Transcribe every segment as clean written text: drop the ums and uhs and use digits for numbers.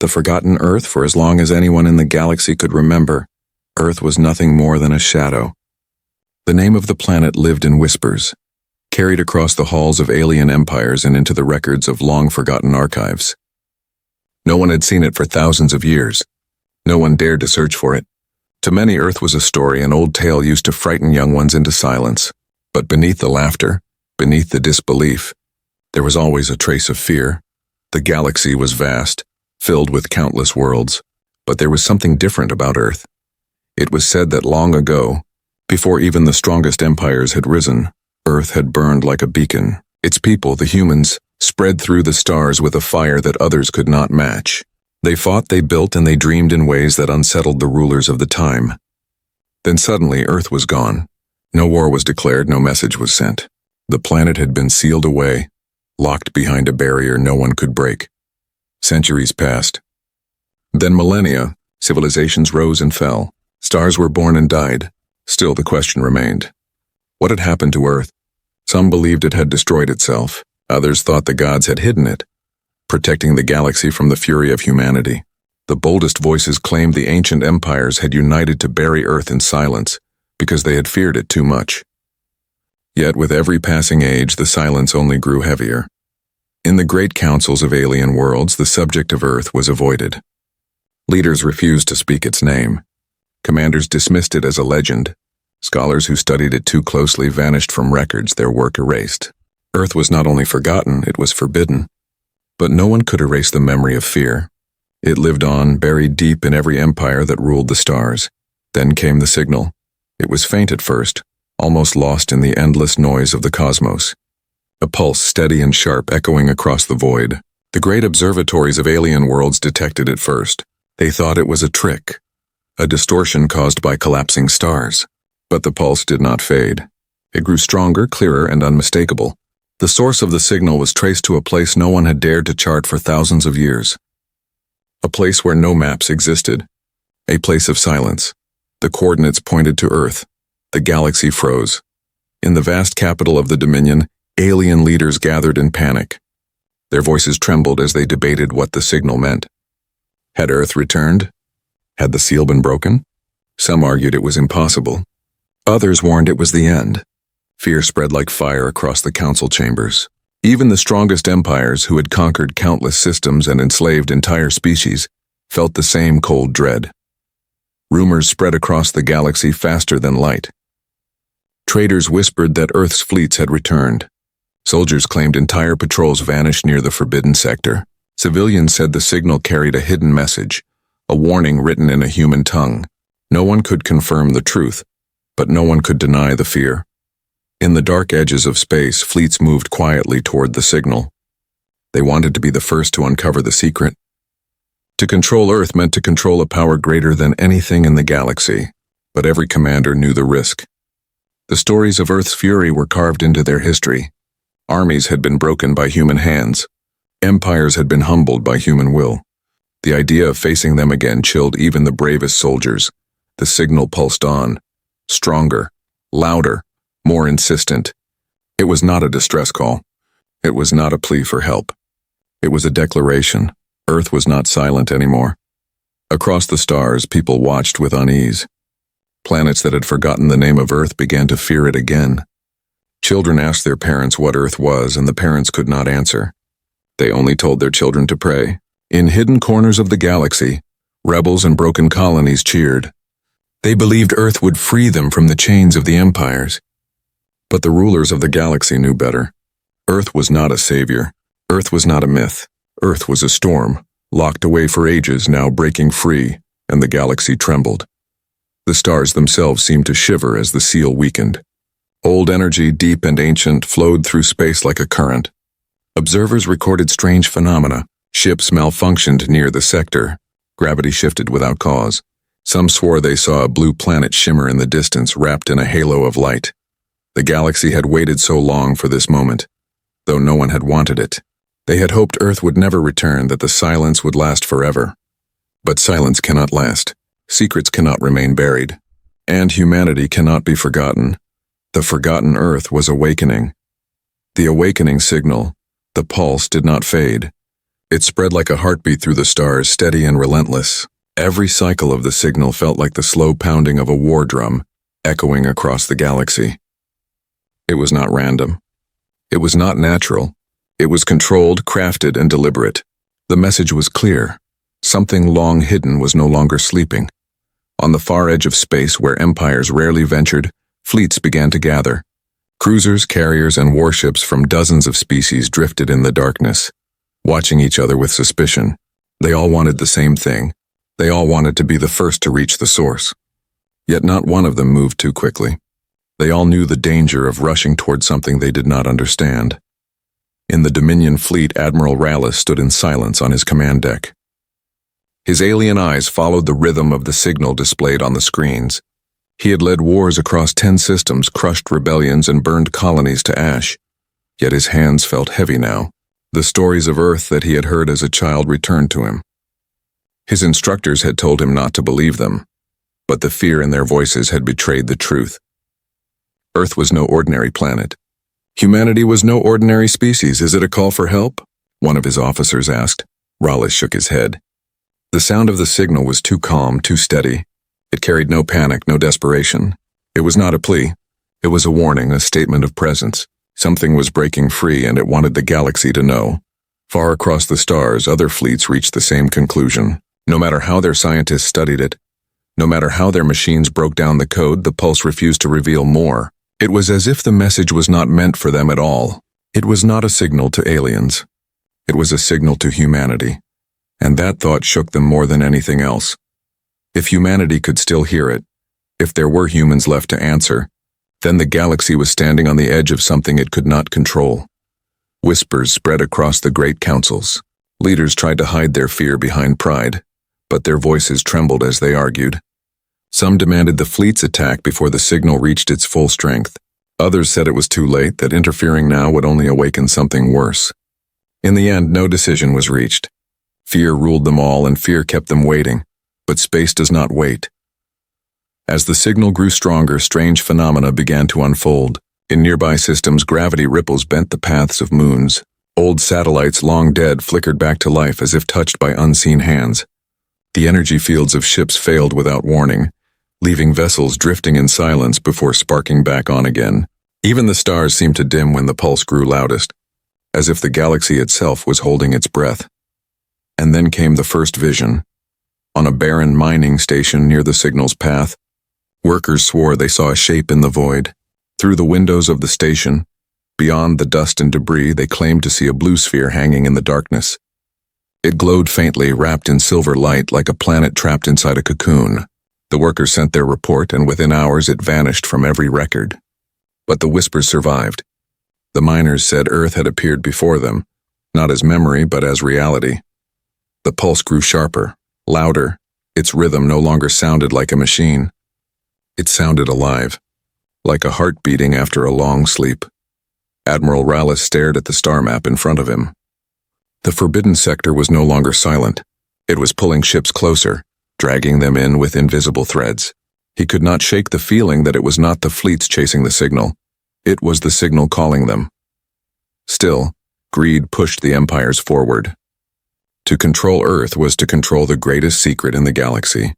The forgotten Earth, for as long as anyone in the galaxy could remember, Earth was nothing more than a shadow. The name of the planet lived in whispers, carried across the halls of alien empires and into the records of long-forgotten archives. No one had seen it for thousands of years. No one dared to search for it. To many, Earth was a story, an old tale used to frighten young ones into silence. But beneath the laughter, beneath the disbelief, there was always a trace of fear. The galaxy was vast, filled with countless worlds, but there was something different about Earth. It was said that long ago, before even the strongest empires had risen, Earth had burned like a beacon. Its people, the humans, spread through the stars with a fire that others could not match. They fought, they built, and they dreamed in ways that unsettled the rulers of the time. Then suddenly, Earth was gone. No war was declared, no message was sent. The planet had been sealed away, locked behind a barrier no one could break. Centuries passed. Then millennia, civilizations rose and fell. Stars were born and died. Still, the question remained. What had happened to Earth? Some believed it had destroyed itself. Others thought the gods had hidden it, protecting the galaxy from the fury of humanity. The boldest voices claimed the ancient empires had united to bury Earth in silence because they had feared it too much. Yet with every passing age, the silence only grew heavier. In the great councils of alien worlds, the subject of Earth was avoided. Leaders refused to speak its name. Commanders dismissed it as a legend. Scholars who studied it too closely vanished from records, their work erased. Earth was not only forgotten, it was forbidden. But no one could erase the memory of fear. It lived on, buried deep in every empire that ruled the stars. Then came the signal. It was faint at first, almost lost in the endless noise of the cosmos. A pulse steady and sharp echoing across the void. The great observatories of alien worlds detected it first. They thought it was a trick, a distortion caused by collapsing stars. But the pulse did not fade. It grew stronger, clearer, and unmistakable. The source of the signal was traced to a place no one had dared to chart for thousands of years. A place where no maps existed. A place of silence. The coordinates pointed to Earth. The galaxy froze. In the vast capital of the Dominion, alien leaders gathered in panic. Their voices trembled as they debated what the signal meant. Had Earth returned? Had the seal been broken? Some argued it was impossible. Others warned it was the end. Fear spread like fire across the council chambers. Even the strongest empires, who had conquered countless systems and enslaved entire species, felt the same cold dread. Rumors spread across the galaxy faster than light. Traders whispered that Earth's fleets had returned. Soldiers claimed entire patrols vanished near the forbidden sector. Civilians said the signal carried a hidden message, a warning written in a human tongue. No one could confirm the truth, but no one could deny the fear. In the dark edges of space, fleets moved quietly toward the signal. They wanted to be the first to uncover the secret. To control Earth meant to control a power greater than anything in the galaxy, but every commander knew the risk. The stories of Earth's fury were carved into their history. Armies had been broken by human hands. Empires had been humbled by human will. The idea of facing them again chilled even the bravest soldiers. The signal pulsed on, stronger, louder, more insistent. It was not a distress call. It was not a plea for help. It was a declaration. Earth was not silent anymore. Across the stars, people watched with unease. Planets that had forgotten the name of Earth began to fear it again. Children asked their parents what Earth was, and the parents could not answer. They only told their children to pray. In hidden corners of the galaxy, rebels and broken colonies cheered. They believed Earth would free them from the chains of the empires. But the rulers of the galaxy knew better. Earth was not a savior. Earth was not a myth. Earth was a storm, locked away for ages, now breaking free, and the galaxy trembled. The stars themselves seemed to shiver as the seal weakened. Old energy, deep and ancient, flowed through space like a current. Observers recorded strange phenomena. Ships malfunctioned near the sector. Gravity shifted without cause. Some swore they saw a blue planet shimmer in the distance, wrapped in a halo of light. The galaxy had waited so long for this moment, though no one had wanted it. They had hoped Earth would never return, that the silence would last forever. But silence cannot last. Secrets cannot remain buried. And humanity cannot be forgotten. The forgotten Earth was awakening. The awakening signal, the pulse, did not fade. It spread like a heartbeat through the stars, steady and relentless. Every cycle of the signal felt like the slow pounding of a war drum, echoing across the galaxy. It was not random. It was not natural. It was controlled, crafted, and deliberate. The message was clear. Something long hidden was no longer sleeping. On the far edge of space, where empires rarely ventured, fleets began to gather. Cruisers, carriers, and warships from dozens of species drifted in the darkness, watching each other with suspicion. They all wanted the same thing. They all wanted to be the first to reach the source. Yet not one of them moved too quickly. They all knew the danger of rushing toward something they did not understand. In the Dominion fleet, Admiral Rallis stood in silence on his command deck. His alien eyes followed the rhythm of the signal displayed on the screens. He had led wars across 10 systems, crushed rebellions, and burned colonies to ash. Yet his hands felt heavy now. The stories of Earth that he had heard as a child returned to him. His instructors had told him not to believe them, but the fear in their voices had betrayed the truth. Earth was no ordinary planet. Humanity was no ordinary species. Is it a call for help? One of his officers asked. Rallis shook his head. The sound of the signal was too calm, too steady. It carried no panic, no desperation. It was not a plea. It was a warning, a statement of presence. Something was breaking free, and it wanted the galaxy to know. Far across the stars, other fleets reached the same conclusion. No matter how their scientists studied it, no matter how their machines broke down the code, the pulse refused to reveal more. It was as if the message was not meant for them at all. It was not a signal to aliens. It was a signal to humanity. And that thought shook them more than anything else. If humanity could still hear it, if there were humans left to answer, then the galaxy was standing on the edge of something it could not control. Whispers spread across the great councils. Leaders tried to hide their fear behind pride, but their voices trembled as they argued. Some demanded the fleet's attack before the signal reached its full strength. Others said it was too late, that interfering now would only awaken something worse. In the end, no decision was reached. Fear ruled them all, and fear kept them waiting. But space does not wait. As the signal grew stronger, strange phenomena began to unfold. In nearby systems, gravity ripples bent the paths of moons. Old satellites, long dead, flickered back to life as if touched by unseen hands. The energy fields of ships failed without warning, leaving vessels drifting in silence before sparking back on again. Even the stars seemed to dim when the pulse grew loudest, as if the galaxy itself was holding its breath. And then came the first vision. On a barren mining station near the signal's path, workers swore they saw a shape in the void. Through the windows of the station, beyond the dust and debris, they claimed to see a blue sphere hanging in the darkness. It glowed faintly, wrapped in silver light like a planet trapped inside a cocoon. The workers sent their report, and within hours it vanished from every record. But the whispers survived. The miners said Earth had appeared before them, not as memory but as reality. The pulse grew sharper, louder. Its rhythm no longer sounded like a machine. It sounded alive, like a heart beating after a long sleep. Admiral Rallis stared at the star map in front of him. The forbidden sector was no longer silent. It was pulling ships closer, dragging them in with invisible threads. He could not shake the feeling that it was not the fleets chasing the signal. It was the signal calling them. Still, greed pushed the empires forward. To control Earth was to control the greatest secret in the galaxy.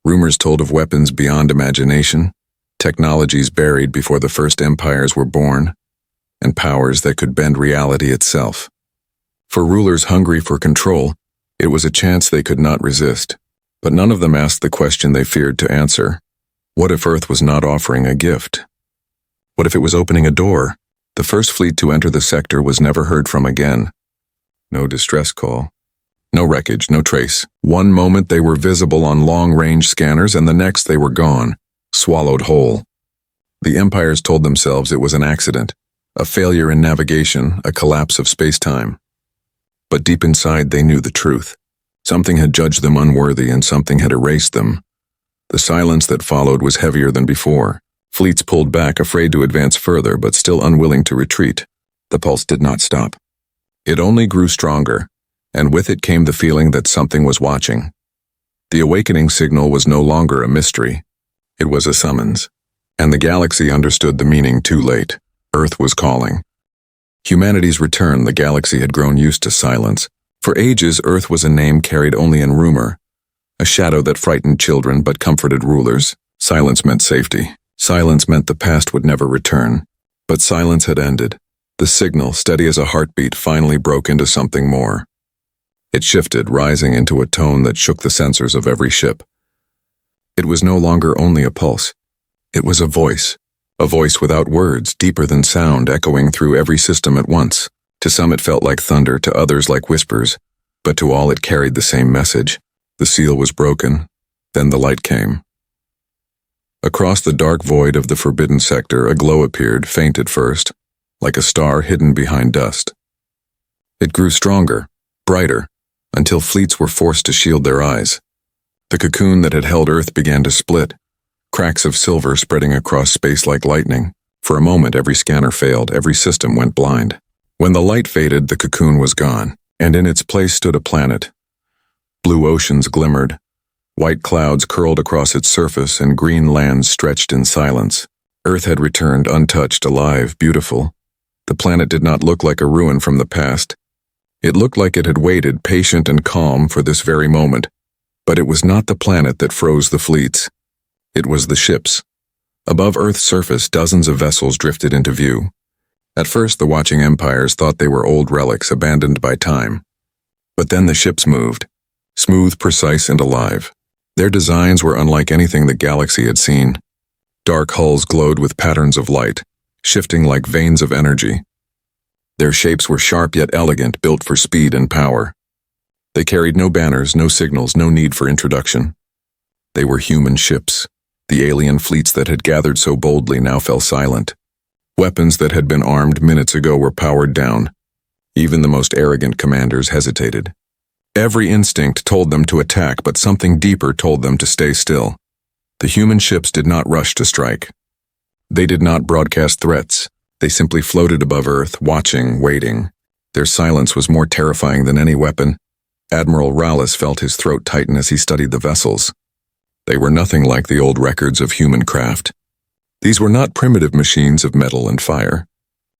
Rumors told of weapons beyond imagination, technologies buried before the first empires were born, and powers that could bend reality itself. For rulers hungry for control, it was a chance they could not resist. But none of them asked the question they feared to answer. What if Earth was not offering a gift? What if it was opening a door? The first fleet to enter the sector was never heard from again. No distress call. No wreckage, no trace. One moment they were visible on long-range scanners, and the next they were gone, swallowed whole. The empires told themselves it was an accident, a failure in navigation, a collapse of space-time. But deep inside they knew the truth. Something had judged them unworthy, and something had erased them. The silence that followed was heavier than before. Fleets pulled back, afraid to advance further, but still unwilling to retreat. The pulse did not stop. It only grew stronger, and with it came the feeling that something was watching. The awakening signal was no longer a mystery. It was a summons. And the galaxy understood the meaning too late. Earth was calling. Humanity's return, the galaxy had grown used to silence. For ages, Earth was a name carried only in rumor, a shadow that frightened children but comforted rulers. Silence meant safety. Silence meant the past would never return. But silence had ended. The signal, steady as a heartbeat, finally broke into something more. It shifted, rising into a tone that shook the sensors of every ship. It was no longer only a pulse. It was a voice without words, deeper than sound, echoing through every system at once. To some it felt like thunder, to others like whispers, but to all it carried the same message. The seal was broken, then the light came. Across the dark void of the forbidden sector, a glow appeared, faint at first, like a star hidden behind dust. It grew stronger, brighter, until fleets were forced to shield their eyes. The cocoon that had held Earth began to split, cracks of silver spreading across space like lightning. For a moment, every scanner failed, every system went blind. When the light faded, the cocoon was gone, and in its place stood a planet. Blue oceans glimmered, white clouds curled across its surface, and green lands stretched in silence. Earth had returned, untouched, alive, beautiful. The planet did not look like a ruin from the past. It looked like it had waited, patient and calm, for this very moment. But it was not the planet that froze the fleets. It was the ships. Above Earth's surface, dozens of vessels drifted into view. At first, the watching empires thought they were old relics abandoned by time. But then the ships moved, smooth, precise, and alive. Their designs were unlike anything the galaxy had seen. Dark hulls glowed with patterns of light, shifting like veins of energy. Their shapes were sharp yet elegant, built for speed and power. They carried no banners, no signals, no need for introduction. They were human ships. The alien fleets that had gathered so boldly now fell silent. Weapons that had been armed minutes ago were powered down. Even the most arrogant commanders hesitated. Every instinct told them to attack, but something deeper told them to stay still. The human ships did not rush to strike. They did not broadcast threats. They simply floated above Earth, watching, waiting. Their silence was more terrifying than any weapon. Admiral Rallis felt his throat tighten as he studied the vessels. They were nothing like the old records of human craft. These were not primitive machines of metal and fire.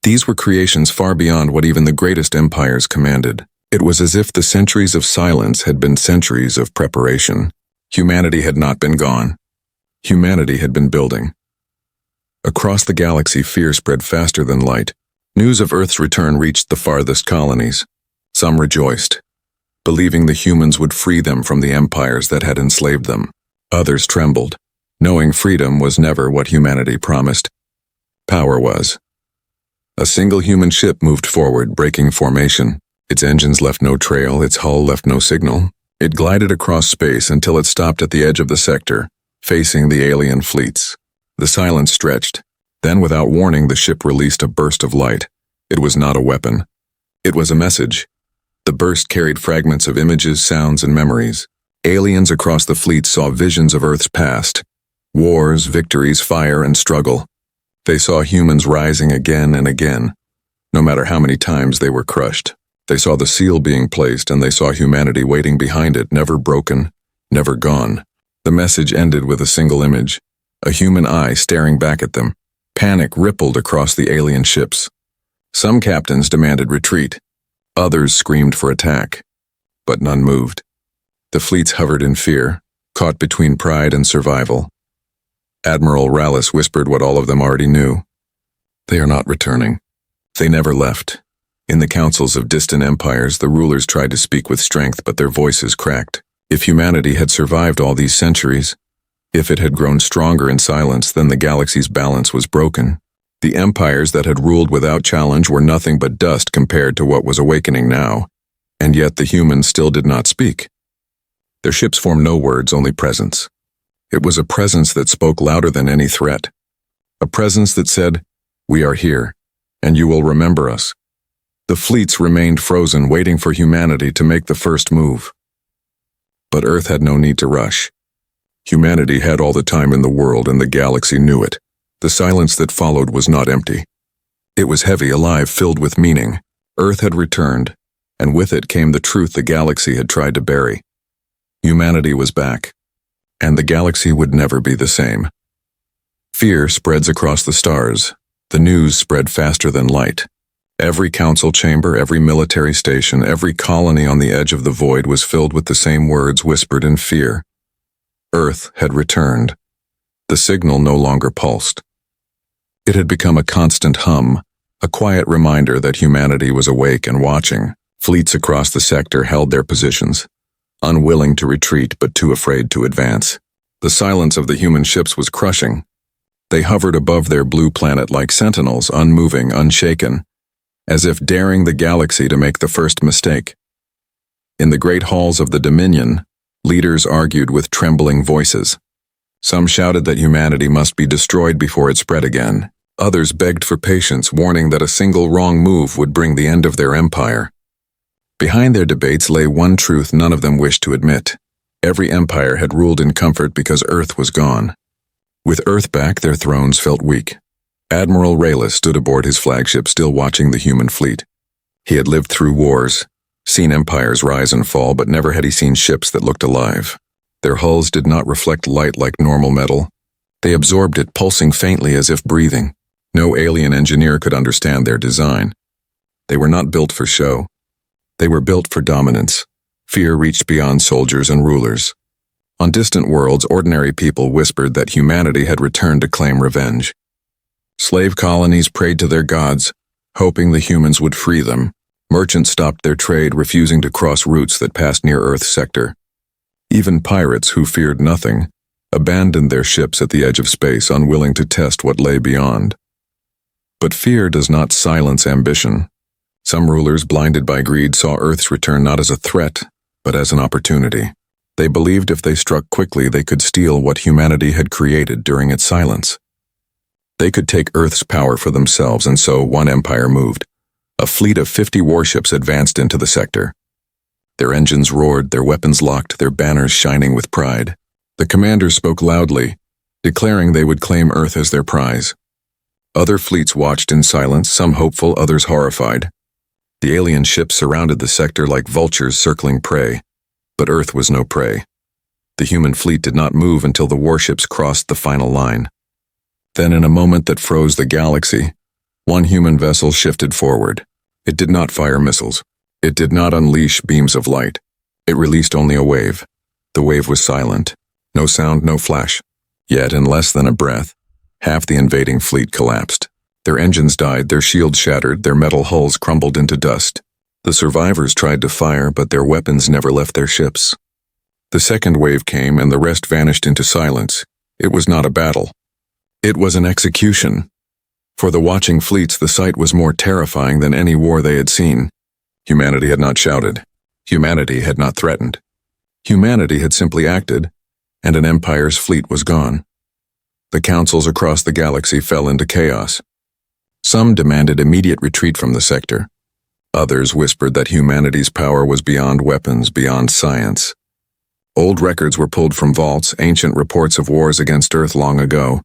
These were creations far beyond what even the greatest empires commanded. It was as if the centuries of silence had been centuries of preparation. Humanity had not been gone. Humanity had been building. Across the galaxy, fear spread faster than light. News of Earth's return reached the farthest colonies. Some rejoiced, believing the humans would free them from the empires that had enslaved them. Others trembled, knowing freedom was never what humanity promised. Power was. A single human ship moved forward, breaking formation. Its engines left no trail, its hull left no signal. It glided across space until it stopped at the edge of the sector, facing the alien fleets. The silence stretched. Then, without warning, the ship released a burst of light. It was not a weapon. It was a message. The burst carried fragments of images, sounds, and memories. Aliens across the fleet saw visions of Earth's past. Wars, victories, fire, and struggle. They saw humans rising again and again, no matter how many times they were crushed. They saw the seal being placed, and they saw humanity waiting behind it, never broken, never gone. The message ended with a single image, a human eye staring back at them. Panic rippled across the alien ships. Some captains demanded retreat. Others screamed for attack. But none moved. The fleets hovered in fear, caught between pride and survival. Admiral Rallis whispered what all of them already knew. They are not returning. They never left. In the councils of distant empires, the rulers tried to speak with strength, but their voices cracked. If humanity had survived all these centuries, if it had grown stronger in silence, then the galaxy's balance was broken. The empires that had ruled without challenge were nothing but dust compared to what was awakening now, and yet the humans still did not speak. Their ships formed no words, only presence. It was a presence that spoke louder than any threat. A presence that said, "We are here, and you will remember us." The fleets remained frozen, waiting for humanity to make the first move. But Earth had no need to rush. Humanity had all the time in the world, and the galaxy knew it. The silence that followed was not empty. It was heavy, alive, filled with meaning. Earth had returned, and with it came the truth the galaxy had tried to bury. Humanity was back, and the galaxy would never be the same. Fear spreads across the stars. The news spread faster than light. Every council chamber, every military station, every colony on the edge of the void was filled with the same words whispered in fear. Earth had returned. The signal no longer pulsed. It had become a constant hum, a quiet reminder that humanity was awake and watching. Fleets across the sector held their positions, unwilling to retreat but too afraid to advance. The silence of the human ships was crushing. They hovered above their blue planet like sentinels, unmoving, unshaken, as if daring the galaxy to make the first mistake. In the great halls of the Dominion, leaders argued with trembling voices. Some shouted that humanity must be destroyed before it spread again. Others begged for patience, warning that a single wrong move would bring the end of their empire. Behind their debates lay one truth none of them wished to admit. Every empire had ruled in comfort because Earth was gone. With Earth back, their thrones felt weak. Admiral Raylis stood aboard his flagship, still watching the human fleet. He had lived through wars, seen empires rise and fall, but never had he seen ships that looked alive. Their hulls did not reflect light like normal metal. They absorbed it, pulsing faintly as if breathing. No alien engineer could understand their design. They were not built for show. They were built for dominance. Fear reached beyond soldiers and rulers. On distant worlds, ordinary people whispered that humanity had returned to claim revenge. Slave colonies prayed to their gods, hoping the humans would free them. Merchants stopped their trade, refusing to cross routes that passed near Earth's sector. Even pirates, who feared nothing, abandoned their ships at the edge of space, unwilling to test what lay beyond. But fear does not silence ambition. Some rulers, blinded by greed, saw Earth's return not as a threat, but as an opportunity. They believed if they struck quickly, they could steal what humanity had created during its silence. They could take Earth's power for themselves, and so one empire moved. A fleet of 50 warships advanced into the sector. Their engines roared, their weapons locked, their banners shining with pride. The commanders spoke loudly, declaring they would claim Earth as their prize. Other fleets watched in silence, some hopeful, others horrified. The alien ships surrounded the sector like vultures circling prey. But Earth was no prey. The human fleet did not move until the warships crossed the final line. Then, in a moment that froze the galaxy, one human vessel shifted forward. It did not fire missiles. It did not unleash beams of light. It released only a wave. The wave was silent. No sound, no flash. Yet, in less than a breath, half the invading fleet collapsed. Their engines died, their shields shattered, their metal hulls crumbled into dust. The survivors tried to fire, but their weapons never left their ships. The second wave came, and the rest vanished into silence. It was not a battle. It was an execution. For the watching fleets, the sight was more terrifying than any war they had seen. Humanity had not shouted. Humanity had not threatened. Humanity had simply acted, and an empire's fleet was gone. The councils across the galaxy fell into chaos. Some demanded immediate retreat from the sector. Others whispered that humanity's power was beyond weapons, beyond science. Old records were pulled from vaults, ancient reports of wars against Earth long ago.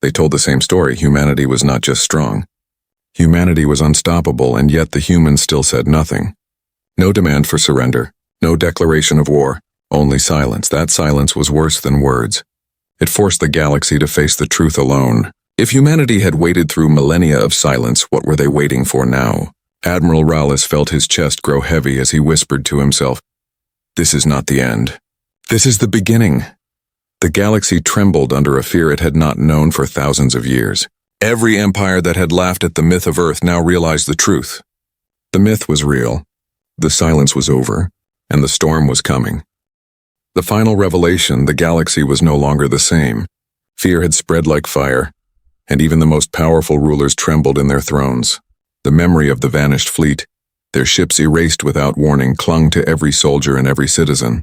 They told the same story. Humanity was not just strong. Humanity was unstoppable, and yet the humans still said nothing. No demand for surrender, no declaration of war, only silence. That silence was worse than words. It forced the galaxy to face the truth alone. If humanity had waited through millennia of silence, what were they waiting for now? Admiral Raylis felt his chest grow heavy as he whispered to himself, "This is not the end. This is the beginning." The galaxy trembled under a fear it had not known for thousands of years. Every empire that had laughed at the myth of Earth now realized the truth. The myth was real, the silence was over, and the storm was coming. The final revelation: the galaxy was no longer the same. Fear had spread like fire, and even the most powerful rulers trembled in their thrones. The memory of the vanished fleet, their ships erased without warning, clung to every soldier and every citizen.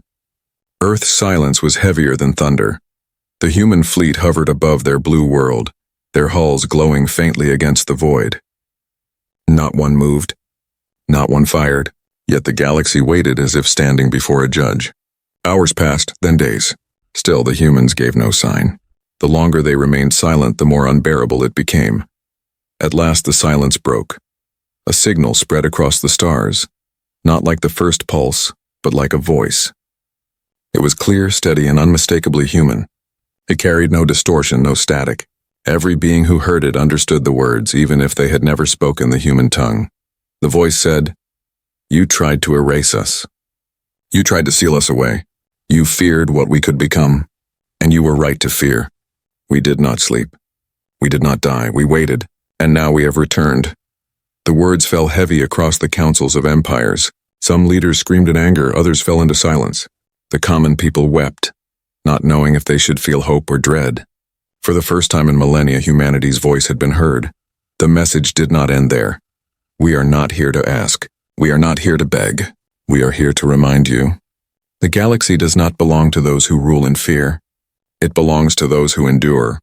Earth's silence was heavier than thunder. The human fleet hovered above their blue world, their hulls glowing faintly against the void. Not one moved, not one fired, yet the galaxy waited as if standing before a judge. Hours passed, then days. Still, the humans gave no sign. The longer they remained silent, the more unbearable it became. At last the silence broke. A signal spread across the stars, not like the first pulse, but like a voice. It was clear, steady, and unmistakably human. It carried no distortion, no static. Every being who heard it understood the words, even if they had never spoken the human tongue. The voice said, "You tried to erase us. You tried to seal us away. You feared what we could become. And you were right to fear. We did not sleep. We did not die. We waited, and now we have returned." The words fell heavy across the councils of empires. Some leaders screamed in anger, others fell into silence. The common people wept, not knowing if they should feel hope or dread. For the first time in millennia, humanity's voice had been heard. The message did not end there. We are not here to ask. We are not here to beg. We are here to remind you. The galaxy does not belong to those who rule in fear. It belongs to those who endure,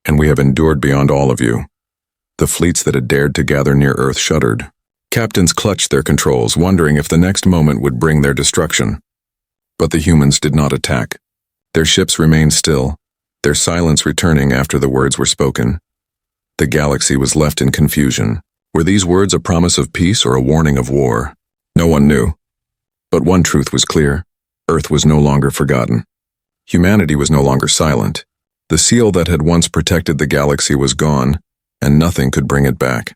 and we have endured beyond all of you. The fleets that had dared to gather near Earth shuddered. Captains clutched their controls, wondering if the next moment would bring their destruction. But the humans did not attack. Their ships remained still, their silence returning after the words were spoken. The galaxy was left in confusion. Were these words a promise of peace or a warning of war? No one knew. But one truth was clear. Earth was no longer forgotten. Humanity was no longer silent. The seal that had once protected the galaxy was gone, and nothing could bring it back.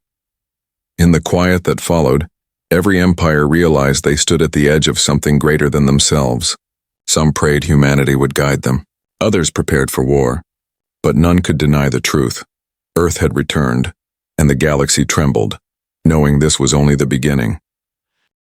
In the quiet that followed, every empire realized they stood at the edge of something greater than themselves. Some prayed humanity would guide them. Others prepared for war. But none could deny the truth. Earth had returned, and the galaxy trembled, knowing this was only the beginning.